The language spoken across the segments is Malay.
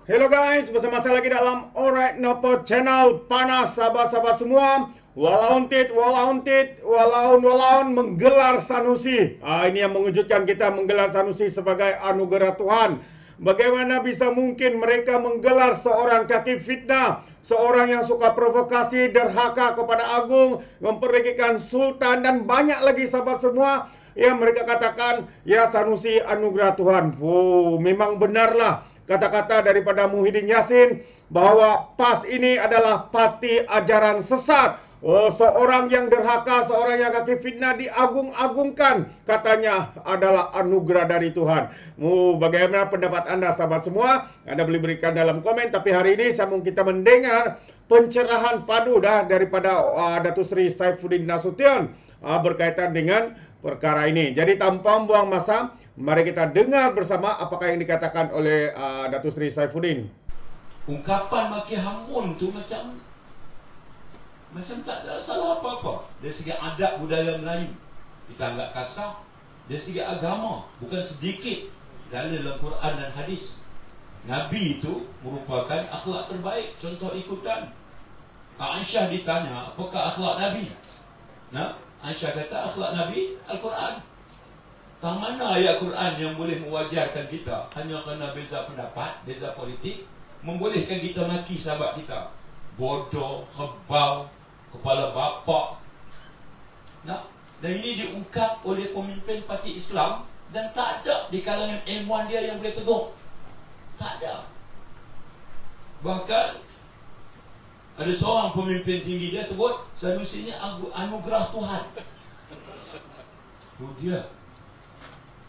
Hello guys, bersama saya lagi dalam Alright Nopo Channel. Panas sahabat-sahabat semua. Walaun menggelar Sanusi. Ini yang mengejutkan kita, menggelar Sanusi sebagai anugerah Tuhan. Bagaimana bisa mungkin mereka menggelar seorang kaki fitnah, seorang yang suka provokasi, derhaka kepada agung, memperlegikan sultan dan banyak lagi sahabat semua yang mereka katakan, ya Sanusi anugerah Tuhan. Memang benarlah kata-kata daripada Muhyiddin Yassin bahwa PAS ini adalah parti ajaran sesat. Seorang yang derhaka, seorang yang kaki fitnah diagung-agungkan, katanya adalah anugerah dari Tuhan. Bagaimana pendapat Anda sahabat semua? Anda boleh berikan dalam komen. Tapi hari ini sambung kita mendengar pencerahan padu daripada Datuk Seri Saifuddin Nasution berkaitan dengan perkara ini. Jadi tanpa membuang masa, mari kita dengar bersama apakah yang dikatakan oleh Datuk Seri Saifuddin. Ungkapan maki hamun tu macam tak ada salah apa-apa. Dari segi adat budaya Melayu, kita anggap kasar. Dari segi agama, bukan sedikit dalil dalam Quran dan hadis. Nabi itu merupakan akhlak terbaik, contoh ikutan. Aisyah ditanya, apakah akhlak Nabi? Aisyah kata akhlak Nabi Al-Quran. Tak mana ayat Quran yang boleh mewajarkan kita hanya kerana beza pendapat, beza politik, membolehkan kita maki sahabat kita bodoh, hebal, kepala bapak. Dan ini diungkap oleh pemimpin parti Islam, dan tak ada di kalangan ilmuwan dia yang boleh tegur. Tak ada. Bahkan ada seorang pemimpin tinggi dia sebut Sanusi ini anugerah Tuhan. Tu dia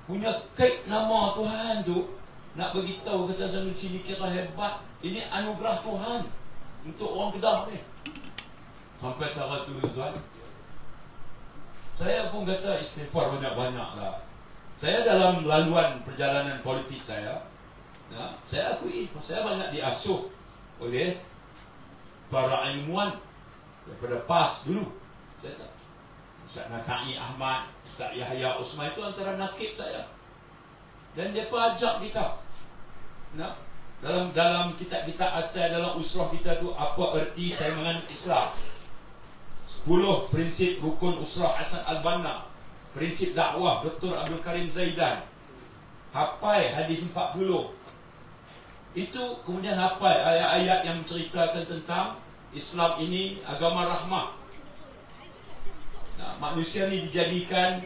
punya kait nama Tuhan tu, nak beritahu kata Sanusi ni kira hebat. Ini anugerah Tuhan untuk orang Kedah ni. Sampai tahap tu tuan, saya pun kata istighfar banyak-banyak lah. Saya dalam laluan perjalanan politik saya akui saya banyak diasuh oleh para ilmuwan daripada PAS dulu. Saya tak, Ustaz Nakai Ahmad, Ustaz Yahya Osman itu antara nakib saya. Dan dia ajak kita dalam kitab-kitab asal, dalam usrah kita tu, apa erti saya menganut Islam. 10 prinsip rukun usrah Hasan Al-Banna, prinsip dakwah Dr. Abdul Karim Zaidan, hafal hadis 40. Itu kemudian hafal ayat-ayat yang menceritakan tentang Islam ini agama rahmah. Manusia ni dijadikan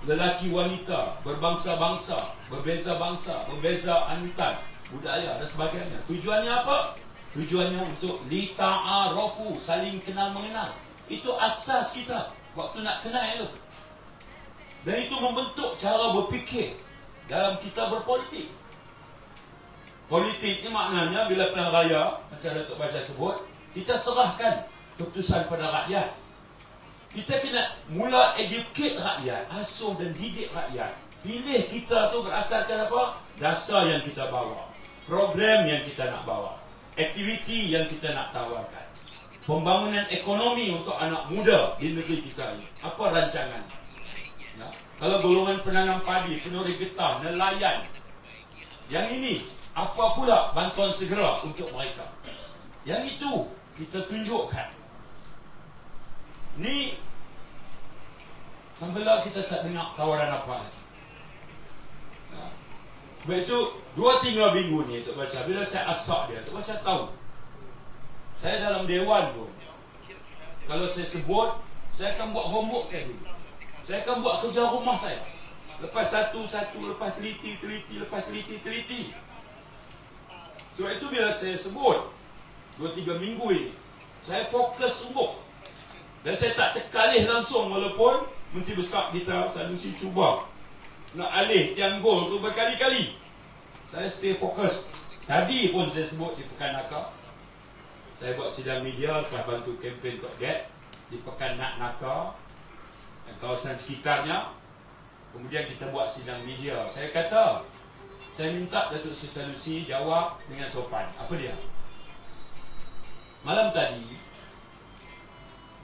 lelaki wanita, berbangsa-bangsa, berbeza bangsa, berbeza anutan, budaya dan sebagainya. Tujuannya apa? Tujuannya untuk lita'arafu, saling kenal mengenal. Itu asas kita waktu nak kenal tu. Dan itu membentuk cara berfikir dalam kita berpolitik. Politik ni maknanya bila pilihan raya, macam Datuk Basha sebut, kita serahkan keputusan pada rakyat. Kita kena mula educate rakyat, asuh dan didik rakyat. Pilih kita tu berasaskan apa? Dasar yang kita bawa, program yang kita nak bawa, aktiviti yang kita nak tawarkan, pembangunan ekonomi untuk anak muda di negeri kita ini. Apa rancangan? Kalau golongan penanam padi, penuri getah, nelayan, yang ini apa pula bantuan segera untuk mereka? Yang itu kita tunjukkan. Ni sambil kita tak dengar tawaran apa lagi. Sebab itu 2-3 minggu ni Tok Basha, bila saya asak dia, Tok Basha tahu saya dalam dewan pun, kalau saya sebut, saya akan buat homework saya dulu. Saya akan buat kerja rumah saya. Lepas satu-satu, lepas teliti. Sebab itu bila saya sebut 2-3 minggu ini, saya fokus sungguh. Dan saya tak terkalih langsung, walaupun Menteri Besar kita Sanusi cuba nak alih tiang gol tu berkali-kali. Saya stay fokus. Tadi pun saya sebut di Pekan Nakar. Saya buat sidang media lepas bantu kempen Tok Dek di Pekan Nakar dan kawasan sekitarnya. Kemudian kita buat sidang media. Saya kata, saya minta Datuk Seri Sanusi jawab dengan sopan. Apa dia? Malam tadi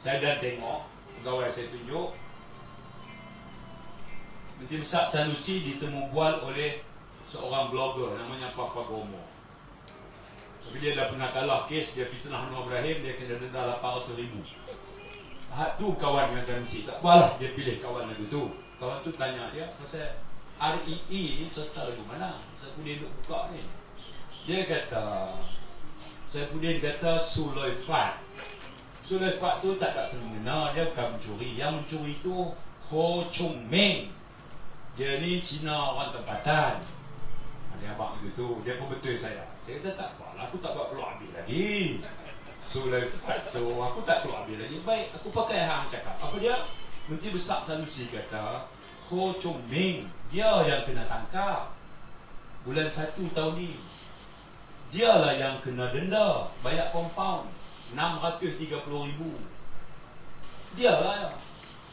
saya dah tengok pegawai saya tunjuk, Menteri Besar Sanusi ditemu bual oleh seorang blogger namanya Papa Gomo. Tapi dia dah pernah kalah kes, dia fitnah Anwar Ibrahim, dia kena denda 800,000. Tu kawan dengan Sanusi. Tak apalah dia pilih kawan lagu tu. Kawan tu tanya dia, pasal REE ni serta lagu mana? Saifuddin duk buka ni. Dia kata, Saifuddin kata Sulaifat. Sulaifat tu tak ada kena, dia bukan mencuri. Yang mencuri tu Ho Chung Meng. Dia ni Cina orang tempatan. Dia abang begitu, dia pun betul saya. Saya kata tak apalah, aku tak buat keluar ambil lagi. Sulaifat tu aku tak keluar ambil lagi. Baik, aku pakai hang cakap. Apa dia? Menteri Besar Sanusi kata Ho Chung Meng, dia yang kena tangkap bulan 1 tahun ni. Dialah yang kena denda, bayar compound 630,000. Dialah.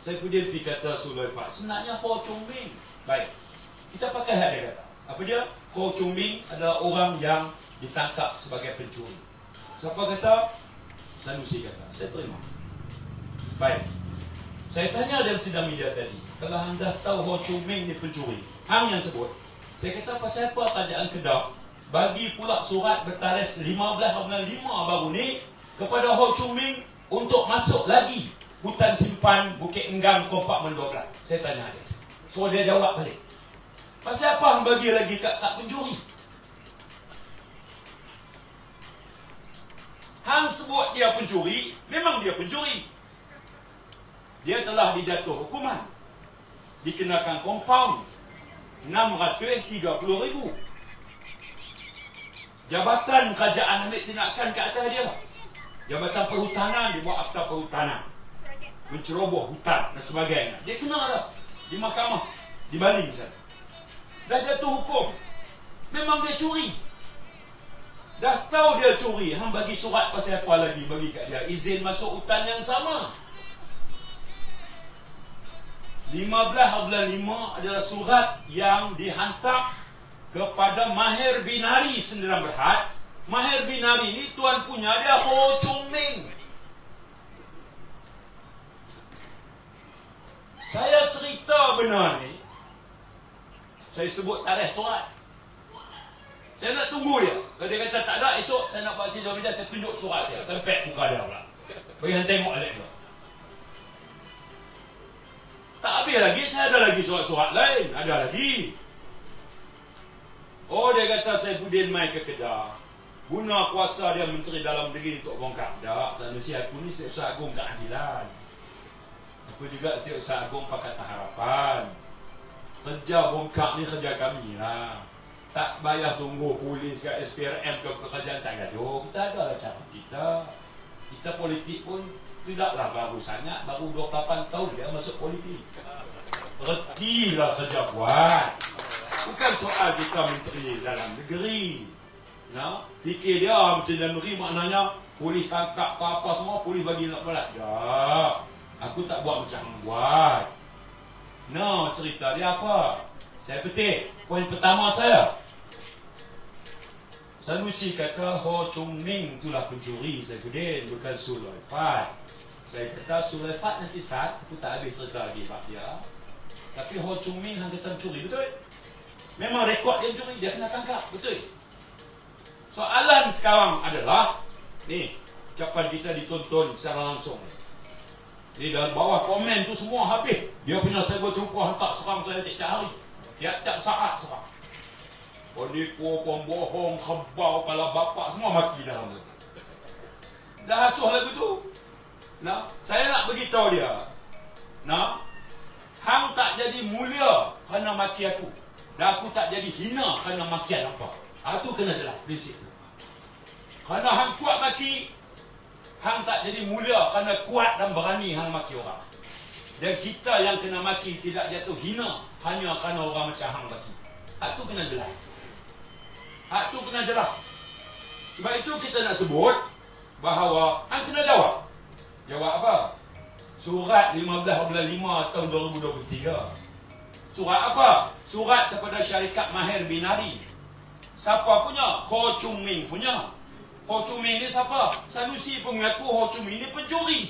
Saifuddin pergi kata Sulaifat, sebenarnya Ho Chung Meng. Baik, kita pakai hak dia kata. Apa dia? Ho Chung Meng adalah orang yang ditangkap sebagai pencuri. Siapa kata? Sanusi kata. Saya terima. Baik. Saya tanya dalam sidang media tadi, kalau anda tahu Ho Chung Meng ni pencuri, hang yang sebut. Saya kata pasal apa kerajaan Kedah bagi pula surat bertarikh 15/5 baru ni kepada Ho Chung Meng untuk masuk lagi hutan simpan Bukit Enggang Kompartmen 12. Saya tanya dia. So dia jawab balik. Pasal apa hang bagi lagi kat pencuri? Hang sebut dia pencuri, memang dia pencuri. Dia telah dijatuh hukuman, dikenakan compound 630,000. Jabatan kerajaan ambil tindakan ke atas dia. Jabatan Perhutanan dia buat akta perhutanan, menceroboh hutan dan sebagainya. Dia kena dah di mahkamah, di Bali misalnya. Dah jatuh hukum, memang dia curi. Dah tahu dia curi, hang bagi surat pasal apa lagi bagi kat dia? Izin masuk hutan yang sama. 15/5 adalah surat yang dihantar kepada Mahir Binari Sendirian Berhad. Mahir Binari ni tuan punya dia Ho Chung Meng. Saya cerita benar ni, saya sebut tarikh surat. Saya nak tunggu dia. Kalau dia kata tak ada, esok saya nak buat sidang media, saya tunjuk surat dia. Tempek muka dia pula. Bagi yang tengok balik tu. Tak habis lagi, saya ada lagi surat-surat lain. Ada lagi. Oh, dia kata Saifuddin mai ke Kedah. Guna kuasa dia Menteri Dalam Negeri untuk bongkar. Tak, Sanusi aku ni Setiausaha Agung Keadilan. Aku juga Setiausaha Agung Pakatan Harapan. Kerja bongkar ni kerja kami lah. Tak payah tunggu polis ke SPRM ke kerajaan tak gaduh. Kita ada lah cara kita. Kita politik pun tidaklah baru sangat. Baru 28 tahun dia masuk politik. Retilah kerja buat. Bukan soal kita Menteri Dalam Negeri. Nah, fikir dia Menteri Dalam Negeri maknanya polis tangkap apa semua, polis bagi nak balas. Tak. Aku tak buat macam buat. No, cerita dia apa? Saya petik. Poin pertama saya. Sanusi kata Ho Chung Meng itulah pencuri Saifuddin, bukan Sulaifat. Saya kata Sulaifat nanti saat aku tak habis cerita lagi bab dia. Tapi Ho Chung Meng hang kata mencuri, betul? Memang rekod dia mencuri, dia kena tangkap, betul? Soalan sekarang adalah ni, ucapan kita ditonton secara langsung ni. Di dalam bawah komen tu semua habis. Dia punya server terlupa hantar serang saya tiap hari. Tiap saat serang. Penipu, pembohong, kebau, kepala bapak semua mati dalam tu. Dah asuh lagu tu. Nah, saya nak beritahu dia. Nah, hang tak jadi mulia kerana maki aku. Dan aku tak jadi hina kerana makian apa. Itu kena jelas prinsip tu. Kerana hang kuat maki, hang tak jadi mulia kerana kuat dan berani hang maki orang. Dan kita yang kena maki tidak jatuh hina hanya kerana orang macam hang maki. Itu kena jelas. Itu kena jelas. Sebab itu kita nak sebut bahawa hang kena jawab. Jawab apa? Surat 15/5 tahun 2023. Surat apa? Surat kepada syarikat Mahir Binari. Siapa punya? Ho Chung Meng punya. Ho Chung Meng ni siapa? Sanusi pun mengaku Ho Chung Meng ni pencuri.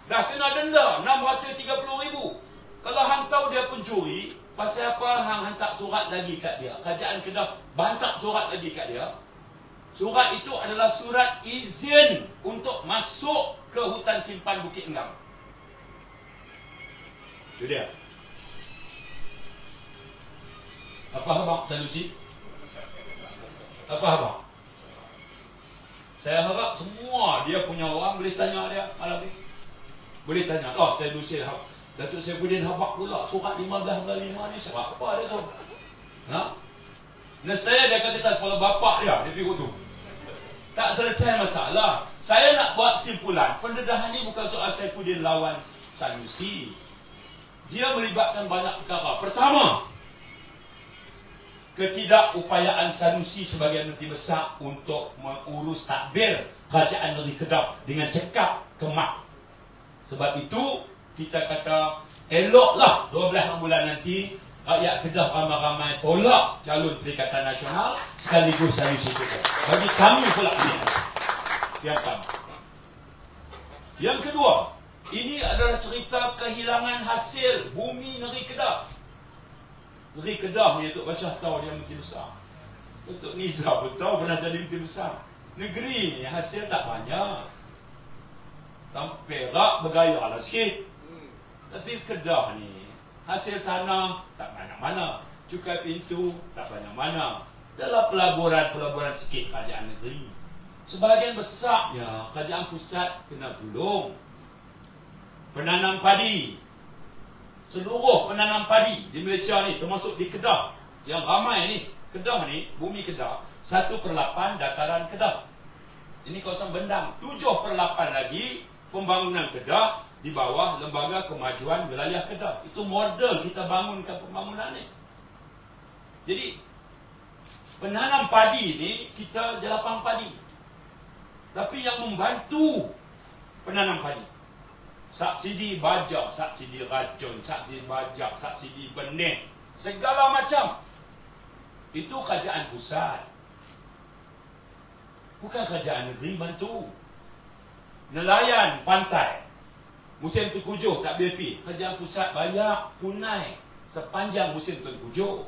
Dah kena denda 630,000. Kalau hang tahu dia pencuri, pasal apa hang hantar surat lagi kat dia? Kerajaan Kedah bantak surat lagi kat dia. Surat itu adalah surat izin untuk masuk ke hutan simpan Bukit Enggam. Itu dia. Apa abang Sanusi? Apa abang? Saya harap semua dia punya orang boleh tanya dia malam ni. Boleh tanya. Oh, saya Sanusi Datuk Saifuddin Habak pula surat 15/5 ni surat apa dia tu? Ha? Nescaya dia akan kata kepala bapak dia fikir tu. Tak selesai masalah. Saya nak buat kesimpulan. Pendedahan ni bukan soal Saifuddin lawan Sanusi. Dia melibatkan banyak perkara. Pertama, ketidakupayaan Sanusi sebagai menteri besar untuk mengurus takbir kerajaan negeri Kedah dengan cekap kemah. Sebab itu kita kata eloklah 12 bulan nanti rakyat Kedah ramai-ramai tolak calon Perikatan Nasional sekaligus Sanusi juga. Bagi kami pula ini yang pertama. Yang kedua, ini adalah cerita kehilangan hasil bumi negeri Kedah. Negeri Kedah ni Tok Bashar tahu dia menteri besar. Tok Nizam pun tahu pernah jadi menteri besar. Negeri ni hasil tak banyak. Perak bergaya lah sikit. Tapi Kedah ni hasil tanah tak banyak mana. Cukai pintu tak banyak mana. Dalam pelaburan sikit kerajaan negeri. Sebahagian besarnya kerajaan pusat kena tolong. Penanam padi. Seluruh penanam padi di Malaysia ni, termasuk di Kedah, yang ramai ni, Kedah ni, bumi Kedah, 1/8 dataran Kedah. Ini kawasan bendang. 7/8 lagi pembangunan Kedah di bawah Lembaga Kemajuan Wilayah Kedah. Itu model kita bangunkan pembangunan ni. Jadi penanam padi ni kita jelapang padi. Tapi yang membantu penanam padi, subsidi baja, subsidi racun, subsidi bajak, subsidi benih, segala macam, itu kerajaan pusat. Bukan kerajaan negeri bantu. Nelayan pantai musim tengkujuh tak boleh pergi, kerajaan pusat bayar tunai sepanjang musim tengkujuh.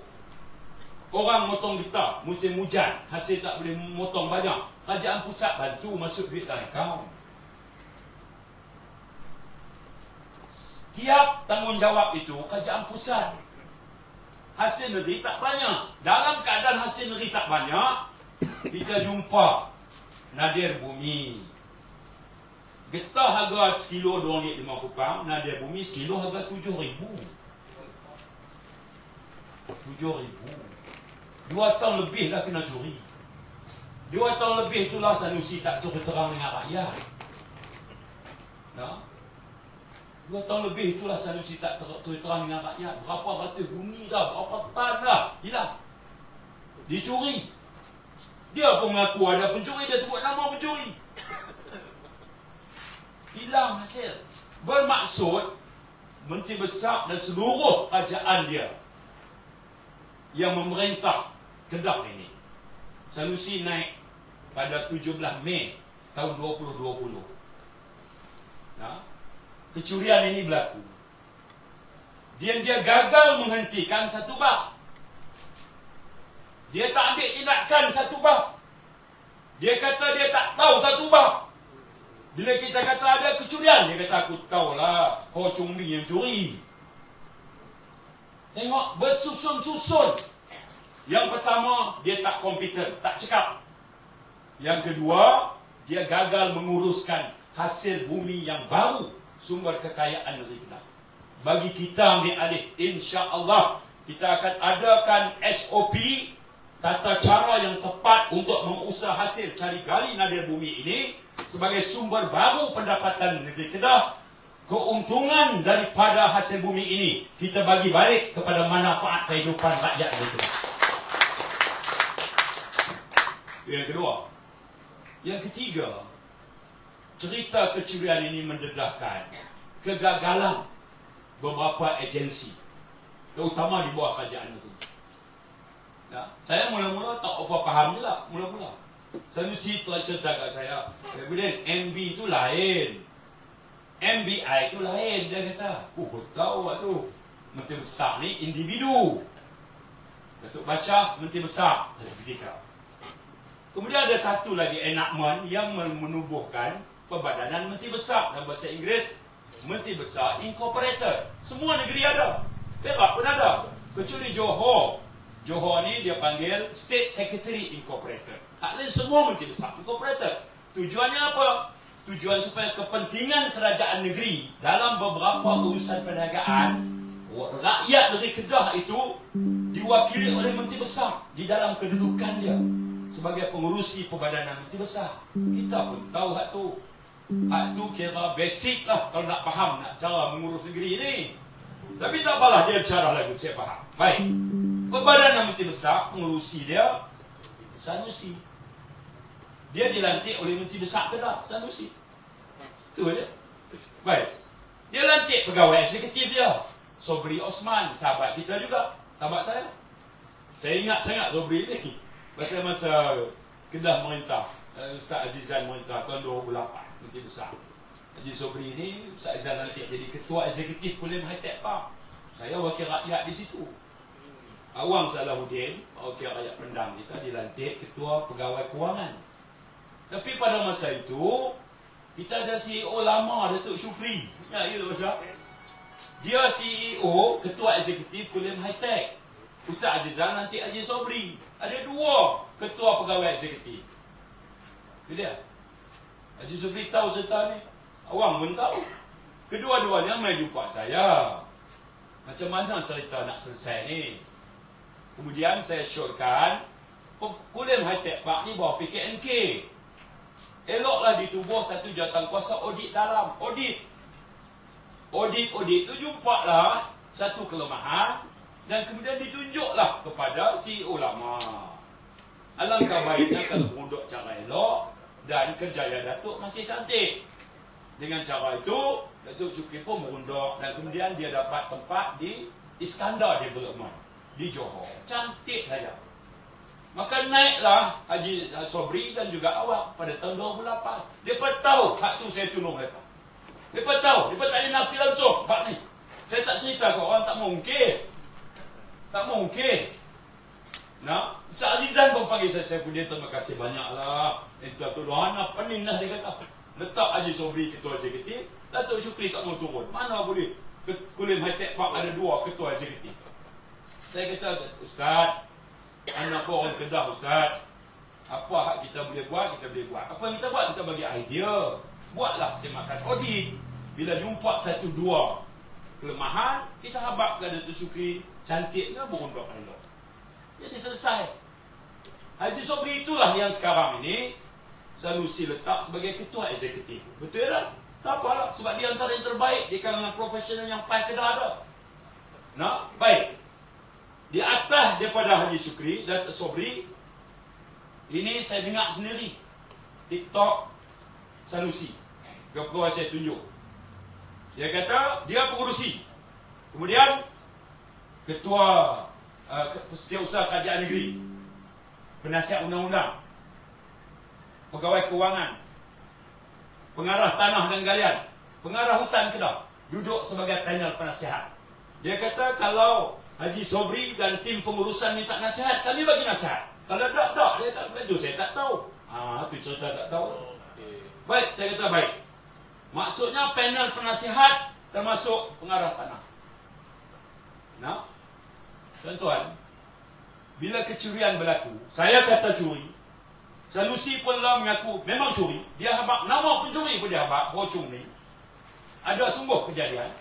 Orang motong getah musim hujan, hasil tak boleh motong banyak, kerajaan pusat bantu masuk duit dalam akaun. Tiap tanggungjawab itu kerajaan pusat. Hasil negeri tak banyak. Dalam keadaan hasil negeri tak banyak, kita jumpa nadir bumi. Getah harga sekilo RM2.50, nadir bumi sekilo harga RM7,000. 7,000. 2 tahun lebih dah kena curi. 2 tahun lebih itulah Sanusi tak terus terang dengan rakyat. Nah, 2 tahun lebih itulah Sanusi tak terang dengan rakyat. Berapa ratus bumi dah, berapa tan dah hilang. Dicuri. Dia pun mengaku ada pencuri, dia sebut nama pencuri. Hilang hasil. Bermaksud menteri besar dan seluruh kerajaan dia yang memerintah Kedah ini. Sanusi naik pada 17 Mei tahun 2020. Nah, kecurian ini berlaku. Dia gagal menghentikan satu bab. Dia tak ambil tindakan satu bab. Dia kata dia tak tahu satu bab. Bila kita kata ada kecurian, dia kata aku tahulah, Ho Chung Bing yang curi. Tengok bersusun-susun. Yang pertama, dia tak kompeten, tak cekap. Yang kedua, dia gagal menguruskan hasil bumi yang baru, sumber kekayaan negeri Kedah. Bagi kita ambil alih, insya-Allah kita akan adakan SOP, tata cara yang tepat untuk mengusah hasil cari gali nadir bumi ini sebagai sumber baru pendapatan negeri Kedah. Keuntungan daripada hasil bumi ini kita bagi balik kepada manfaat kehidupan rakyat negeri Kedah. Yang kedua. Yang ketiga, cerita kecurian ini mendedahkan kegagalan beberapa agensi, terutama di bawah kerajaan negeri. Nah, saya mula-mula tak apa faham je lah. Mula-mula Sanusi telah cerita kat saya, kemudian MB itu lain, MBI itu lain. Dia kata, kau tahu tu, menteri besar ni individu. Datuk Bashar menteri besar. Saya fikir, Kemudian ada satu lagi enactment yang menubuhkan Perbadanan Menteri Besar. Dalam bahasa Inggeris, Menteri Besar Incorporated. Semua negeri ada. Perak pun ada. Kecuali Johor. Johor ni dia panggil State Secretary Incorporated. Tak lain semua Menteri Besar Incorporated. Tujuannya apa? Tujuan supaya kepentingan kerajaan negeri dalam beberapa urusan perniagaan, rakyat negeri Kedah itu diwakili oleh Menteri Besar di dalam kedudukan dia sebagai pengurusi Perbadanan Menteri Besar. Kita pun tahu hak tu. Hak tu kira basic lah kalau nak faham nak cara mengurus negeri ni. Tapi tak apalah, dia bicara lagu, saya faham. Baik. Perbadanan Menteri Besar, pengurusi dia Sanusi. Dia dilantik oleh Menteri Besar Kedah, Sanusi. Tu dia. Baik. Dia lantik pegawai eksekutif dia, Sobri Osman, sahabat kita juga, sahabat saya. Saya ingat sangat Sobri ni. Masa Kedah merintah, Ustaz Azizan merintah tahun 2008, Menteri Besar. Haji Sobri ni, Ustaz Azizan lantik jadi Ketua Eksekutif Kulim High-Tech Park. Saya wakil rakyat di situ. Awang Salahuddin, wakil rakyat Pendang kita, dilantik Ketua Pegawai Kewangan. Tapi pada masa itu, kita ada CEO lama, Datuk Syukri. Ya, itu Ustaz. Dia CEO, Ketua Eksekutif Kulim High-Tech. Ustaz Azizan nanti Haji Sobri. Ada dua Ketua Pegawai Eksekutif. Itu dia. Haji Sobri tahu cerita ni. Awang pun tahu. Kedua-duanya mai jumpa saya. Macam mana cerita nak selesai ni? Kemudian saya syorkan Kulim High-Tech Park ni bawah PKNK. Eloklah ditubuh satu jawatankuasa audit dalam. Audit tu jumpalah satu kelemahan dan kemudian ditunjuklah kepada CEO lama. Alangkah baiknya kalau mengunduk cara elok dan kerjaya Datuk masih cantik. Dengan cara itu, Datuk Syukri pun mengunduk dan kemudian dia dapat tempat di Iskandar Development di Johor. Cantik saja. Maka naiklah Haji Sobri dan juga awak pada tahun 2008. Mereka tahu hak tu saya tolong mereka. Mereka tahu, mereka tak ada nafi langsung hak ni. Saya tak cerita ke orang tak mungkin. Tak mungkin. Nah, Ustaz Azizan pun panggil saya pun dia terima kasih banyaklah. Itu tolong anak pening lah dia kata. Letak Haji Sobri Ketua Eksekutif, Datuk Syukri tak mau turun. Mana boleh? Kulim High-Tech Park ada dua Ketua Eksekutif. Saya kata, Ustaz, anak pun orang Kedah, Ustaz. Apa hak kita boleh buat, kita boleh buat. Apa yang kita buat, kita bagi idea. Buatlah semakan audit. Bila jumpa satu dua kelemahan, kita habakkan Datuk Syukri. Cantiknya berunduk elok. Jadi selesai. Haji Sobri itulah yang sekarang ini Sanusi letak sebagai Ketua Eksekutif. Betul tak? Tak apalah. Sebab dia antara yang terbaik di kalangan profesional yang PAI Kedah ada. Nah, baik. Di atas daripada Haji Syukri dan Sobri, ini saya dengar sendiri TikTok Sanusi. Pegawai saya tunjuk. Dia kata dia pengurusi. Kemudian Ketua Setiausaha Kerajaan Negeri, Penasihat Undang-Undang, Pegawai Kewangan, Pengarah Tanah dan Galian, Pengarah Hutan Kedah, duduk sebagai panel penasihat. Dia kata kalau Haji Sobri dan tim pengurusan minta nasihat, kami bagi nasihat. Kalau tak, dia tak belajar. Saya tak tahu. Itu cerita tak tahu. Baik, saya kata baik. Maksudnya panel penasihat termasuk pengarah tanah. Nah, tuan-tuan, bila kecurian berlaku, saya kata curi. Sanusi pun lah mengaku memang curi. Dia habak nama pencuri pun dia habak. Bocung ni. Ada sungguh kejadian.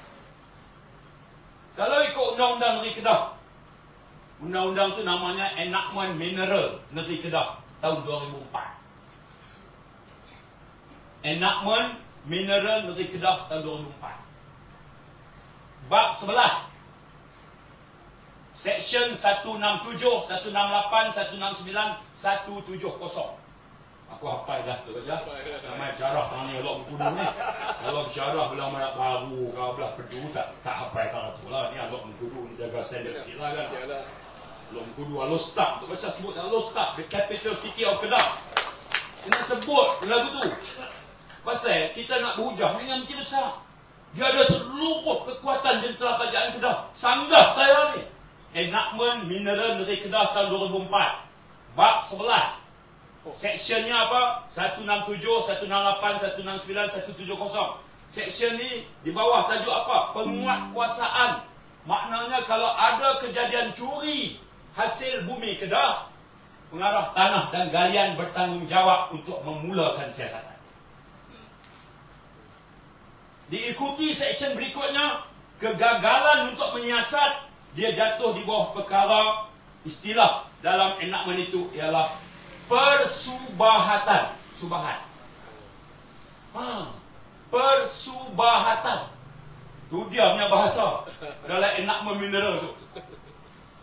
Kalau ikut Undang-Undang Negeri Kedah, Undang-Undang tu namanya Enactment Mineral Negeri Kedah tahun 2004. Enactment Mineral Negeri Kedah tahun 2004. Bab 11. Section 167, 168, 169, 170. Aku hafal dah tu saja. Ramai bicara tang ni elok kudu ni. Kalau bicara belah Mayak Baru, kau belah Pedu tak hafal kau tu lah. Ni elok kudu ni jaga standard sila kan. Elok kudu Alostak. Tu baca sebut Alostak, the capital city of Kedah. Kena sebut lagu tu. Pasal kita nak berhujah dengan Menteri Besar. Dia ada seluruh kekuatan jentera kerajaan Kedah. Sanggah saya ni. Enactment Mineral Negeri Kedah tahun 2004. Bab 11. Sectionnya apa? 167, 168, 169, 170. Section ni di bawah tajuk apa? Penguatkuasaan. Maknanya kalau ada kejadian curi hasil bumi Kedah, pengarah tanah dan galian bertanggungjawab untuk memulakan siasatan. Diikuti section berikutnya, kegagalan untuk menyiasat, dia jatuh di bawah perkara, istilah dalam enakmen itu ialah persubahatan. Subahat. Persubahatan. Tu dia punya bahasa dalam enakmen mineral tu.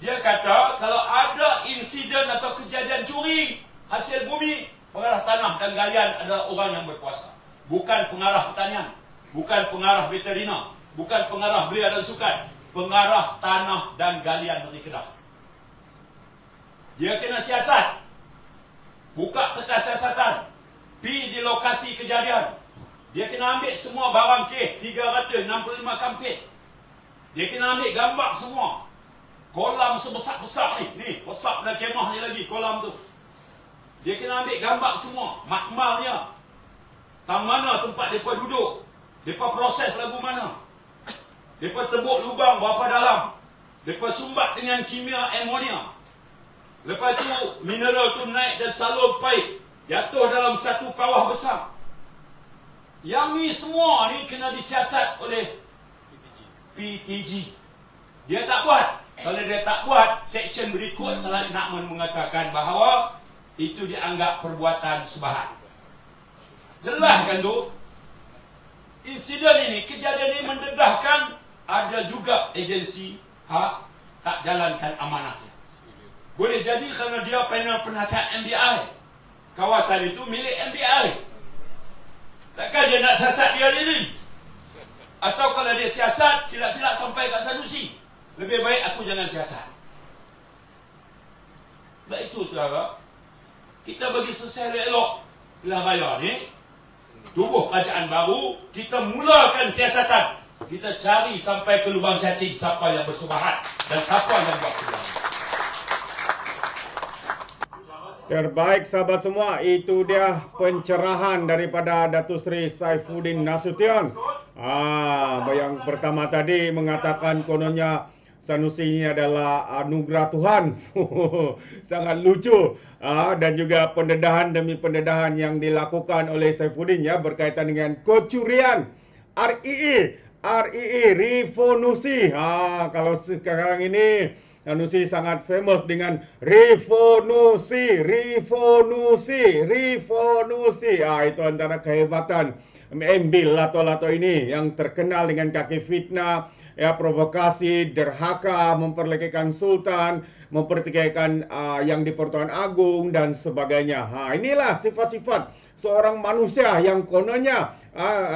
Dia kata kalau ada insiden atau kejadian curi hasil bumi, pengarah tanah dan galian adalah orang yang berkuasa. Bukan pengarah pertanian, bukan pengarah veterina, bukan pengarah belia dan sukan, pengarah tanah dan galian negeri Kedah. Dia kena siasat. Buka kertas siasatan. Pergi di lokasi kejadian. Dia kena ambil semua barang kes 365 kampit. Dia kena ambil gambar semua. Kolam sebesar-besar ni. Ni, besar dan kemah ni lagi kolam tu. Dia kena ambil gambar semua. Makmalnya. Tang mana tempat mereka duduk. Mereka proses lagu mana. Mereka tebuk lubang berapa dalam. Mereka sumbat dengan kimia amonia. Lepas tu mineral tu naik dan salur paip. Jatuh dalam satu kawah besar. Yang ni semua ni kena disiasat oleh PTG. Dia tak buat. Kalau dia tak buat, section berikut dalam enakmen mengatakan bahawa itu dianggap perbuatan subahat. Jelas kan tu? Insiden ini, kejadian ini mendedahkan ada juga agensi tak jalankan amanahnya. Boleh jadi kerana dia panel penasihat MBI. Kawasan itu milik MBI. Takkan dia nak siasat dia diri? Atau kalau dia siasat, silat-silat sampai kat Sanusi. Lebih baik aku jangan siasat. Sebab itu saudara, kita bagi selesai elok pilihan raya ni, tubuh kerajaan baru, kita mulakan siasatan. Kita cari sampai ke lubang cacing siapa yang bersubahat dan siapa yang buat pilihan. Terbaik sahabat semua, itu dia pencerahan daripada Datuk Seri Saifuddin Nasution. Yang pertama tadi mengatakan kononnya Sanusi ini adalah anugerah Tuhan. Sangat lucu. Dan juga pendedahan demi pendedahan yang dilakukan oleh Saifuddin ya, berkaitan dengan kecurian RII, revolusi. Kalau sekarang ini Sanusi sangat famous dengan revolusi. Itu antara kehebatan ambil lato-lato ini yang terkenal dengan kaki fitnah, ya, provokasi, derhaka, memperlekehkan sultan, mempertikaikan yang di Pertuan Agung dan sebagainya. Inilah sifat-sifat seorang manusia yang kononnya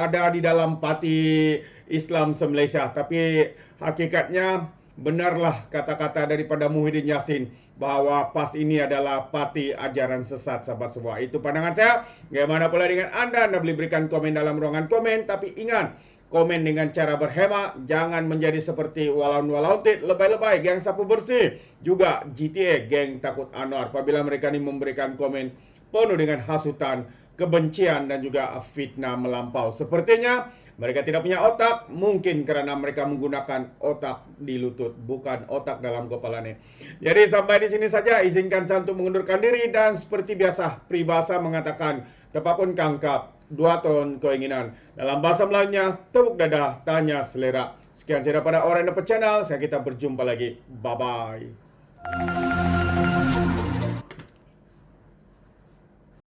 ada di dalam parti Islam se-Malaysia, tapi hakikatnya benarlah kata-kata daripada Muhyiddin Yassin bahawa PAS ini adalah parti ajaran sesat, sahabat semua. Itu pandangan saya. Bagaimana pula dengan anda? Anda boleh berikan komen dalam ruangan komen. Tapi ingat, komen dengan cara berhemat. Jangan menjadi seperti walaun-walautit, lebay-lebay, geng sapu bersih. Juga GTA, geng takut Anwar. Apabila mereka ini memberikan komen penuh dengan hasutan, kebencian dan juga fitnah melampau. Sepertinya mereka tidak punya otak, mungkin kerana mereka menggunakan otak di lutut, bukan otak dalam kepala ni. Jadi sampai di sini saja, izinkan saya untuk mengundurkan diri dan seperti biasa, peribahasa mengatakan, tepapun kangkap, 2 ton keinginan. Dalam bahasa Melayunya, tepuk dada, tanya selera. Sekian saya daripada Orang Dapat Channel, kita berjumpa lagi. Bye-bye.